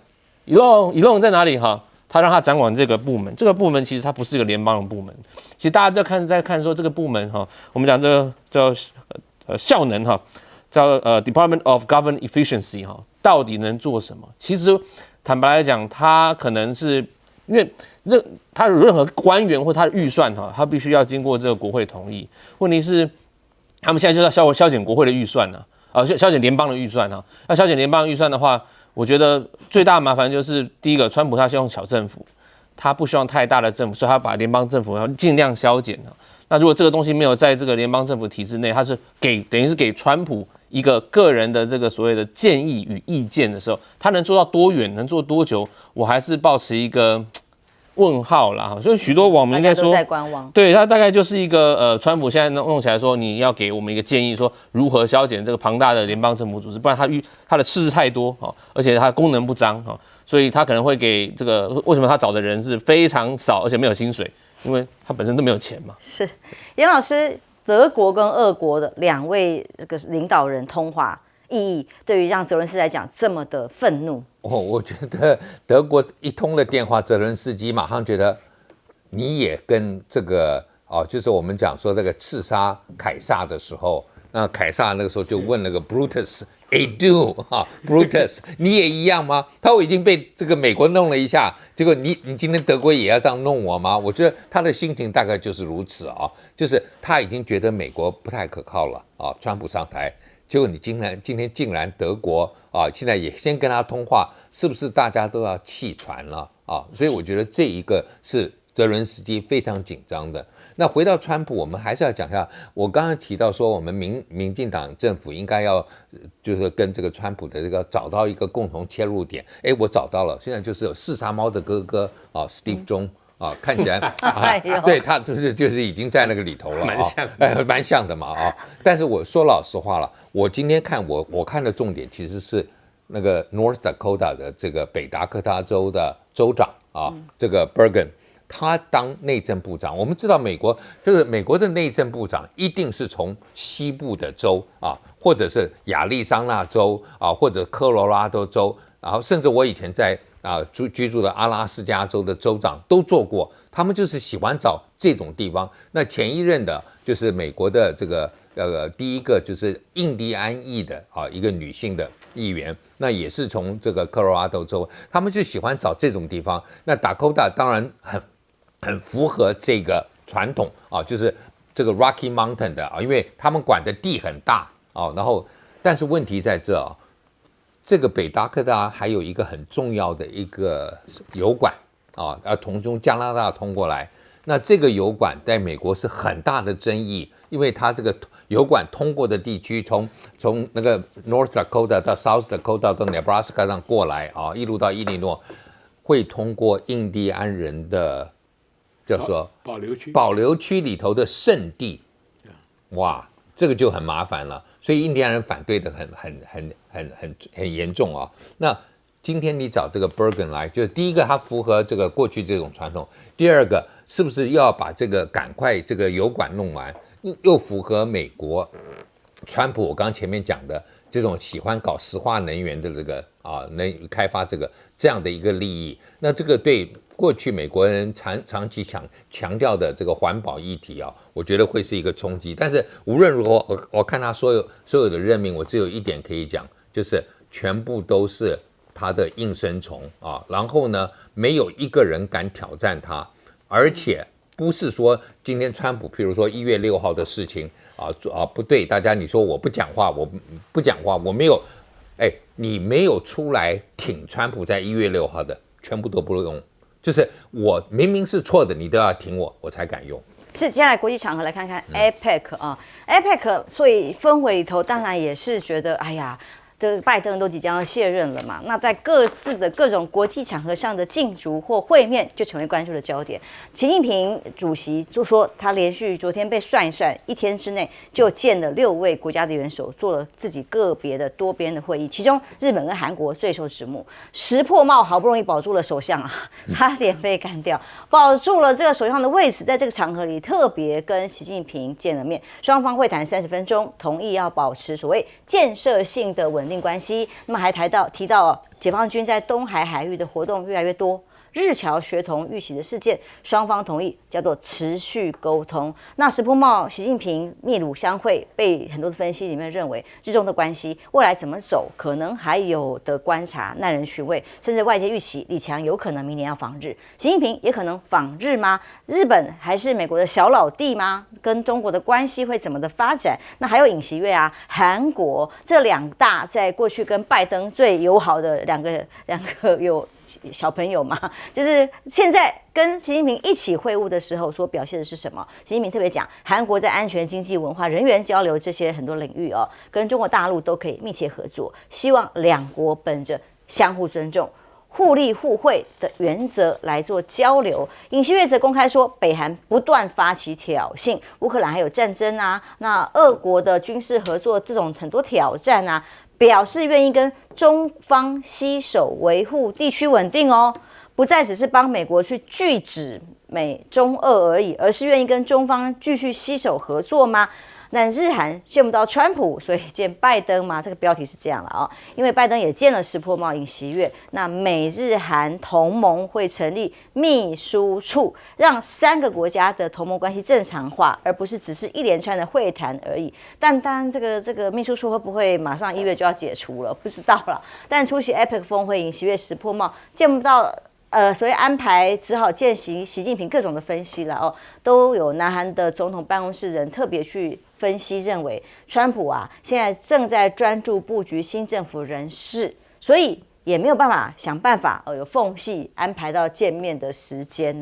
Elon 在哪里哈。他让他掌管这个部门，这个部门其实它不是一个联邦的部门。其实大家在看说这个部门哈，我们讲这个叫效能哈，叫Department of Government Efficiency 哈，到底能做什么？其实坦白来讲，他可能是因为他任何官员或他的预算哈，他必须要经过这个国会同意。问题是他们现在就要削减国会的预算呢，削减联邦的预算哈。要削减联邦预算的话，我觉得最大的麻烦就是第一个，川普他希望小政府，他不希望太大的政府，所以他把联邦政府要尽量削减。那如果这个东西没有在这个联邦政府体制内，他是等于是给川普一个个人的这个所谓的建议与意见的时候，他能做到多远，能做多久，我还是抱持一个问号啦。所以许多网民应该说，在观望。对，他大概就是一个川普现在弄起来说，你要给我们一个建议，说如何削减这个庞大的联邦政府组织，不然他的赤字太多而且它功能不彰所以他可能会给这个为什么他找的人是非常少，而且没有薪水，因为他本身都没有钱嘛。是，严老师，德国跟俄国的2位这个领导人通话意义，对于让泽伦斯基来讲这么的愤怒。我觉得德国一通了电话，泽伦斯基马上觉得你也跟这个就是我们讲说这个刺杀凯撒的时候，那凯撒那个时候就问那个 Brutus。I do Brutus， 你也一样吗？我已经被这个美国弄了一下，结果你今天德国也要这样弄我吗？我觉得他的心情大概就是如此就是他已经觉得美国不太可靠了川普上台，结果你今天竟然德国现在也先跟他通话，是不是大家都要弃船了所以我觉得这一个是泽伦斯基非常紧张的。那回到川普，我们还是要讲一下，我刚刚提到说，我们民进党政府应该要就是跟这个川普的这个找到一个共同切入点。我找到了，现在就是有四杀猫的哥哥Steve 中看起来对他就是已经在那个里头了蛮像的嘛但是我说老实话了，我今天看我看的重点其实是那个 North Dakota 的这个北达科他州的州长这个 Bergen。他当内政部长，我们知道美国的内政部长一定是从西部的州或者是亚利桑那州或者科罗拉多州，然后甚至我以前在居住的阿拉斯加州的州长都做过，他们就是喜欢找这种地方。那前一任的就是美国的这个第一个就是印第安裔的一个女性的议员，那也是从这个科罗拉多州，他们就喜欢找这种地方。那Dakota当然很符合这个传统就是这个 Rocky Mountain 的因为他们管的地很大然后但是问题在这这个北达科他还有一个很重要的一个油管从加拿大通过来。那这个油管在美国是很大的争议，因为它这个油管通过的地区从那个 North Dakota 到 South Dakota 到 Nebraska 上过来一路到伊利诺，会通过印第安人的叫做保留区里头的圣地，哇，这个就很麻烦了，所以印第安人反对的很严重那今天你找这个 Bergen 来，就是第一个它符合这个过去这种传统，第二个是不是要把这个赶快这个油管弄完，又符合美国川普我刚前面讲的这种喜欢搞石化能源的这个能开发这样的一个利益，那这个对过去美国人长期强调的这个环保议题我觉得会是一个冲击。但是无论如何，我看他所有的任命，我只有一点可以讲，就是全部都是他的应声虫然后呢，没有一个人敢挑战他，而且不是说今天川普，譬如说1月6号的事情不对，大家你说我不讲话，我不讲话，我没有，你没有出来挺川普在1月6号的，全部都不用，就是我明明是错的，你都要挺我才敢用。是，接下来国际场合来看看 APEC APEC 所以氛围里头当然也是觉得，哎呀。这拜登都即将要卸任了嘛，那在各自的各种国际场合上的竞逐或会面就成为关注的焦点。习近平主席就说，他连续昨天被算一算，1天之内就见了6位国家的元首，做了自己个别的多边的会议，其中日本跟韩国最受瞩目。石破茂好不容易保住了首相差点被干掉，保住了这个首相的位置，在这个场合里特别跟习近平见了面，双方会谈30分钟，同意要保持所谓建设性的稳定关系。那么还提到解放军在东海海域的活动越来越多，日侨学童遇袭的事件，双方同意叫做持续沟通。那石破茂、习近平秘鲁相会，被很多的分析里面认为日中的关系未来怎么走，可能还有的观察，耐人寻味。甚至外界预期李强有可能明年要访日，习近平也可能访日吗？日本还是美国的小老弟吗？跟中国的关系会怎么的发展？那还有尹锡悦韩国这2大在过去跟拜登最友好的两个有小朋友嘛，就是现在跟习近平一起会晤的时候所表现的是什么？习近平特别讲，韩国在安全、经济、文化、人员交流这些很多领域跟中国大陆都可以密切合作，希望2国本着相互尊重、互利互惠的原则来做交流。尹锡悦则公开说，北韩不断发起挑衅，乌克兰还有战争那俄国的军事合作这种很多挑战表示愿意跟中方携手维护地区稳定不再只是帮美国去拒止美中俄而已，而是愿意跟中方继续携手合作吗？那日韩见不到川普，所以见拜登嘛？这个标题是这样了因为拜登也见了石破茂、尹锡悦，那美日韩同盟会成立秘书处，让3个国家的同盟关系正常化，而不是只是一连串的会谈而已。但当然，这个秘书处会不会马上1月就要解除了，不知道了。但出席 APEC 峰会，尹锡悦、石破茂见不到。所以安排只好见习近平各种的分析了都有南韩的总统办公室人特别去分析，认为川普现在正在专注布局新政府人事，所以也没有办法想办法有缝隙安排到见面的时间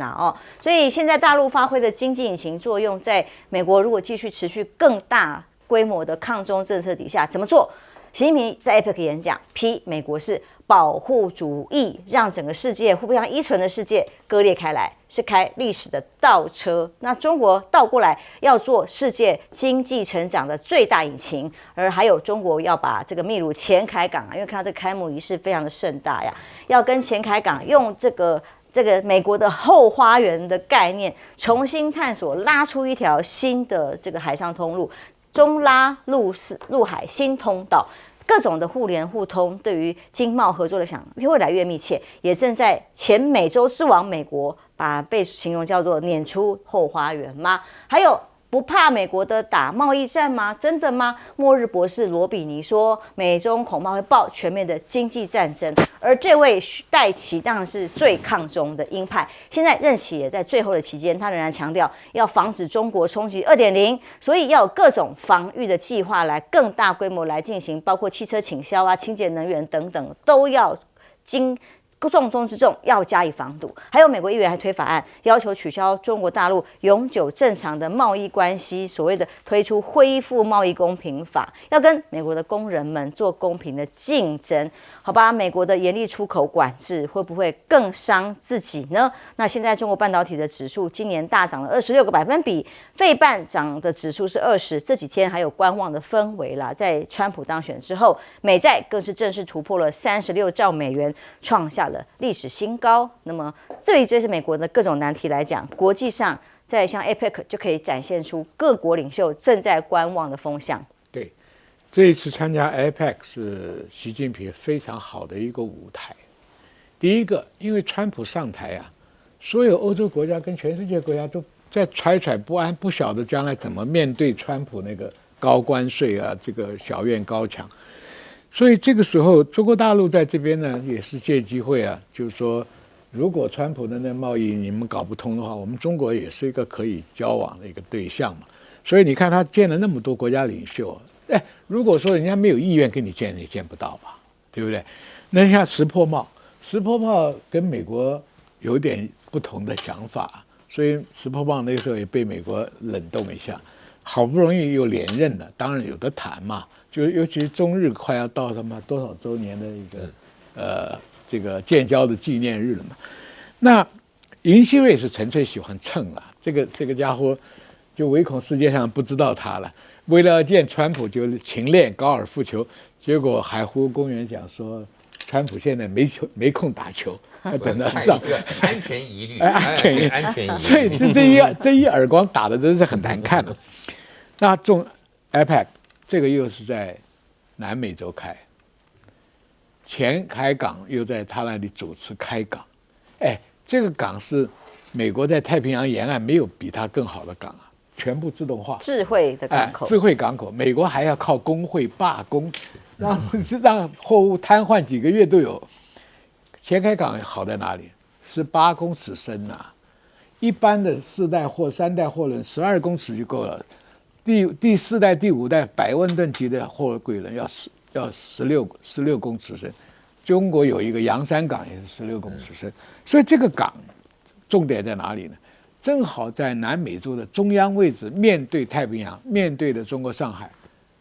所以现在大陆发挥的经济引擎作用，在美国如果继续持续更大规模的抗中政策底下怎么做？习近平在 APEC 演讲批美国是保护主义，让整个世界互不相依存的世界割裂开来，是开历史的倒车。那中国倒过来要做世界经济成长的最大引擎，而还有中国要把这个秘鲁前凯港因为看到这个开幕仪式非常的盛大要跟前凯港用这个美国的后花园的概念重新探索，拉出一条新的这个海上通路，中拉陆海新通道。各种的互联互通，对于经贸合作的想越来越密切，也正在前美洲之王美国被形容叫做撵出后花园吗？还有不怕美国的打贸易战吗？真的吗？末日博士罗比尼说，美中恐怕会爆全面的经济战争。而这位戴奇当然是最抗中的鹰派，现在任期也在最后的期间，他仍然强调要防止中国冲击 2.0， 所以要有各种防御的计划来更大规模来进行，包括汽车倾销清洁能源等等，都要重中之重要加以防堵。还有美国议员还推法案，要求取消中国大陆永久正常的贸易关系，所谓的推出恢复贸易公平法，要跟美国的工人们做公平的竞争。好吧，美国的严厉出口管制会不会更伤自己呢？那现在中国半导体的指数今年大涨了26个百分比，费半涨的指数是20，这几天还有观望的氛围啦。在川普当选之后，美债更是正式突破了36兆美元，创下了历史新高。那么对于这些美国的各种难题来讲，国际上在像 APEC 就可以展现出各国领袖正在观望的风向。对，这一次参加 APEC 是习近平非常好的一个舞台。第一个，因为川普上台啊，所有欧洲国家跟全世界国家都在揣揣不安，不晓得将来怎么面对川普那个高关税啊，这个小院高墙。所以这个时候，中国大陆在这边呢，也是借机会啊，就是说，如果川普的那贸易你们搞不通的话，我们中国也是一个可以交往的一个对象嘛。所以你看他见了那么多国家领袖，如果说人家没有意愿跟你见，你见不到吧，对不对？那像石破茂跟美国有点不同的想法，所以石破茂那时候也被美国冷冻一下，好不容易又连任了，当然有得谈嘛。就尤其中日快要到什么多少周年的一个这个建交的纪念日了嘛。那尹锡悦是纯粹喜欢蹭啊，这个家伙就唯恐世界上不知道他了。为了要见川普，就勤练高尔夫球，结果海湖公园讲说，川普现在没空打球，要等他上。安全疑虑，安全疑虑。所以这一耳光打的真是很难看的。那APEC 这个又是在南美洲开，前海港又在他那里主持开港，这个港是美国在太平洋沿岸没有比它更好的港啊。全部自动化，智慧的港口，智慧港口，美国还要靠工会罢工，让货物瘫痪几个月都有。前海港好在哪里？18公尺深呐，一般的4代或3代货轮12公尺就够了，第4代、第5代100万吨级的货柜轮要16公尺深。中国有一个洋山港也是16公尺深，所以这个港重点在哪里呢？正好在南美洲的中央位置，面对太平洋，面对的中国上海，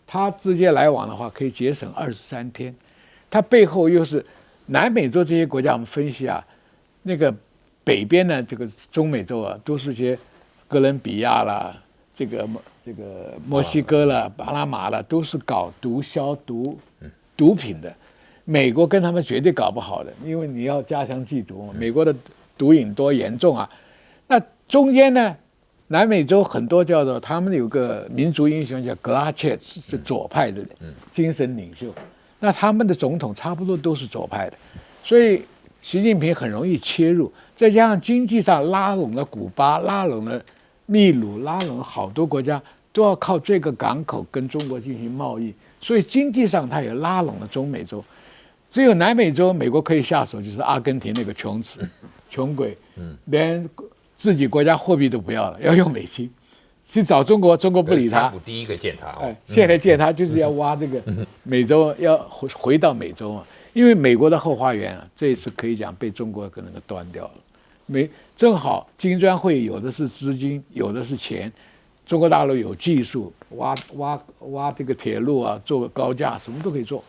它直接来往的话可以节省23天。它背后又是南美洲这些国家，我们分析啊，那个北边呢，这个中美洲啊，都是些哥伦比亚啦，这个墨西哥啦、巴拿马啦，都是搞毒枭毒品的。美国跟他们绝对搞不好的，因为你要加强缉毒嘛，美国的毒瘾多严重啊！那中间呢，南美洲很多叫做他们有个民族英雄叫格拉切斯，是左派的精神领袖。那他们的总统差不多都是左派的，所以习近平很容易切入。再加上经济上拉拢了古巴，拉拢了秘鲁，拉拢了好多国家，都要靠这个港口跟中国进行贸易，所以经济上他也拉拢了中美洲。只有南美洲，美国可以下手，就是阿根廷那个穷鬼，连自己国家货币都不要了，要用美金，去找中国，中国不理他。川普第一个见他现在见他就是要挖这个美洲，要回到美洲嘛，因为美国的后花园啊，这一次可以讲被中国可能给端掉了。正好金砖会有的是资金，有的是钱，中国大陆有技术，挖这个铁路啊，做个高架，什么都可以做，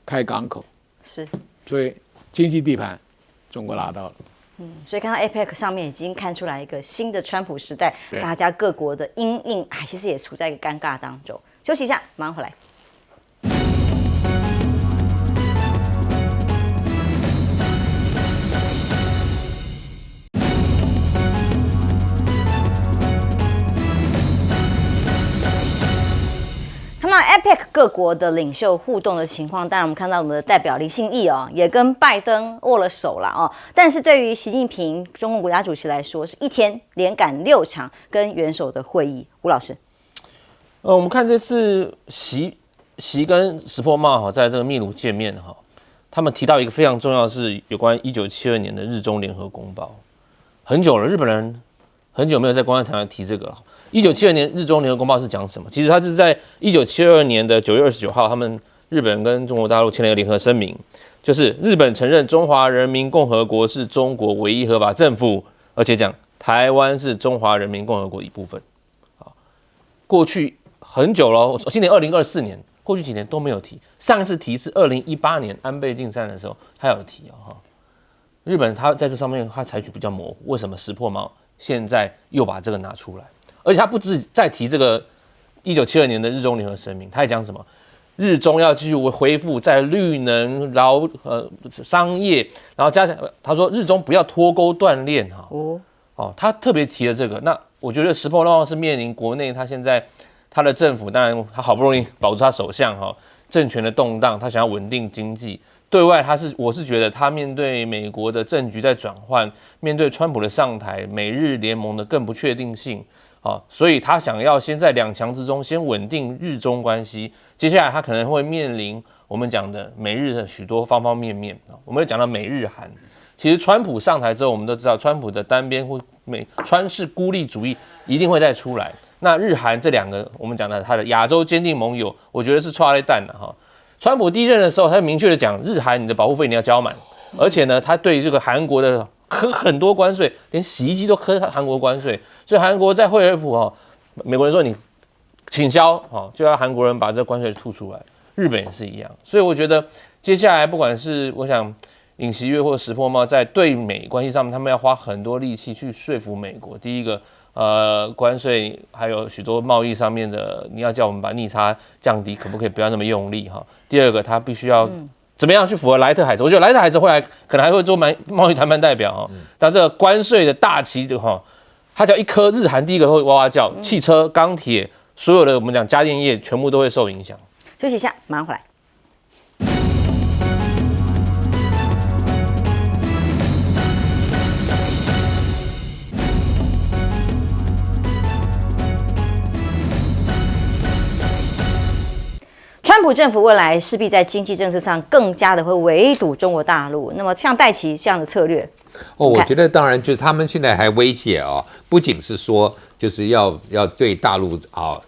开港口。是，所以经济地盘中国拿到了。所以看到 APEC 上面已经看出来一个新的川普时代，大家各国的因应，其实也处在一个尴尬当中。休息一下，马上回来。APEC 各国的领袖互动的情况，当然我们看到我们的代表李信义也跟拜登握了手了但是对于习近平中共国家主席来说，是一天连赶6场跟元首的会议。吴老师，我们看这次习跟石破茂在这个秘鲁见面他们提到一个非常重要的是有关1972年的日中联合公报，很久了，日本人很久没有在公开场合提这个了。1972年日中联合公报是讲什么？其实它是在1972年的9月29号，他们日本跟中国大陆签了一个联合声明，就是日本承认中华人民共和国是中国唯一合法政府，而且讲台湾是中华人民共和国的一部分。过去很久了，今年2024年，过去几年都没有提。上一次提是2018年安倍晋三的时候，他有提哦。日本他在这上面他采取比较模糊，为什么石破茂现在又把这个拿出来？而且他不止再提这个1972年的日中联合声明，他还讲什么？日中要继续恢复在绿能、商业，然后加上他说日中不要脱钩断链哈。他特别提了这个。那我觉得石破茂是面临国内他现在他的政府，当然他好不容易保住他首相哈，政权的动荡，他想要稳定经济。对外我是觉得他面对美国的政局在转换，面对川普的上台，美日联盟的更不确定性。所以他想要先在两强之中先稳定日中关系，接下来他可能会面临我们讲的美日的许多方方面面。我们会讲到美日韩，其实川普上台之后，我们都知道川普的单边或川式孤立主义一定会再出来。那日韩这两个我们讲的他的亚洲坚定盟友，我觉得是剉咧蛋的哈。川普第一任的时候，他明确的讲日韩你的保护费你要交满，而且呢，他对这个韩国的科很多关税，连洗衣机都科韩国关税，所以韩国在惠而浦美国人说你倾销就要韩国人把这个关税吐出来，日本也是一样。所以我觉得接下来不管是我想尹锡悦或石破茂在对美关系上面，他们要花很多力气去说服美国。第一个关税还有许多贸易上面的，你要叫我们把逆差降低，可不可以不要那么用力哈？第二个，他必须要怎么样去符合莱特海泽？我觉得莱特海泽后来可能还会做贸易谈判代表哈。但这个关税的大旗的哈，它只要一颗，日韩第一个会哇哇叫，汽车、钢铁，所有的我们讲家电业全部都会受影响。休息一下，马上回来。川普政府未来势必在经济政策上更加的会围堵中国大陆。那么像戴琪这样的策略，我觉得当然就是他们现在还威胁不仅是说就是要对大陆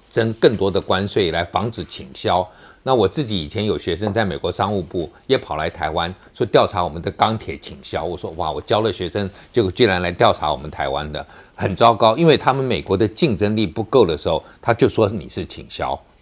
征更多的关税来防止倾销。那我自己以前有学生在美国商务部也跑来台湾说调查我们的钢铁倾销，我说哇，我教了学生，结果居然来调查我们台湾的，很糟糕，因为他们美国的竞争力不够的时候，他就说你是倾销。